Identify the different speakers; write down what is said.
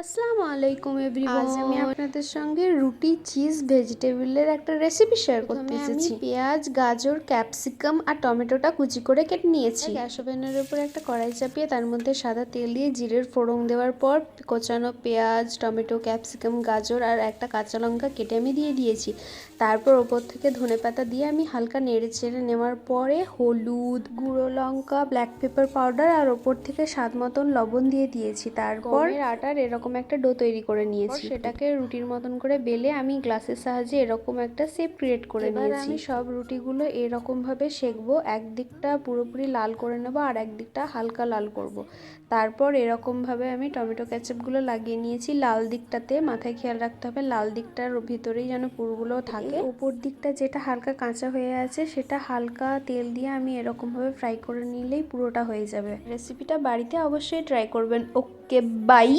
Speaker 1: আসসালামু আলাইকুম এভরিওয়ান। আজ আমি আপনাদের সঙ্গে রুটি চিজ ভেজিটেবলের একটা রেসিপি শেয়ার করতে এসেছি। আমি পেঁয়াজ, গাজর, ক্যাপসিকাম আর টমেটোটা কুচি করে কেটে নিয়েছি। গ্যাস ওভেনের উপর একটা কড়াই চাপিয়ে তার মধ্যে সাদা তেল দিয়ে জিরের ফোড়ন দেওয়ার পর কোচানো পেঁয়াজ, টমেটো, ক্যাপসিকাম, গাজর আর একটা কাঁচা লঙ্কা কেটে আমি দিয়ে দিয়েছি। তারপর ওপর থেকে ধনেপাতা দিয়ে আমি হালকা নেড়ে চেড়ে নেওয়ার পরে হলুদ, গুঁড়ো লঙ্কা, ব্ল্যাক পেপার পাউডার আর ওপর থেকে স্বাদ মতন লবণ দিয়ে দিয়েছি। তারপর আটার এরকম একটা ডো তৈরি করে নিয়েছি। সেটাকে রুটির মতন করে বেলে আমি গ্লাসের সাহায্যে এরকম একটা শেপ ক্রিয়েট করে নিয়েছি। আমি সব রুটিগুলো এরকম ভাবে সেকবো, একদিকটা পুরোপুরি লাল করে নেবো আর একদিকটা হালকা লাল করব। তারপর এরকম ভাবে আমি টমেটো কেচাপগুলো লাগিয়ে নিয়েছি লাল দিকটাতে। মাথায় খেয়াল রাখতে হবে লাল দিকটার ভিতরেই যেন পুরগুলো থাকে। উপর দিকটা যেটা হালকা কাঁচা হয়ে আছে সেটা হালকা তেল দিয়ে আমি এরকম ভাবে ফ্রাই করে নিলেই পুরোটা হয়ে যাবে। রেসিপিটা বাড়িতে অবশ্যই ট্রাই করবেন। ওকে, বাই।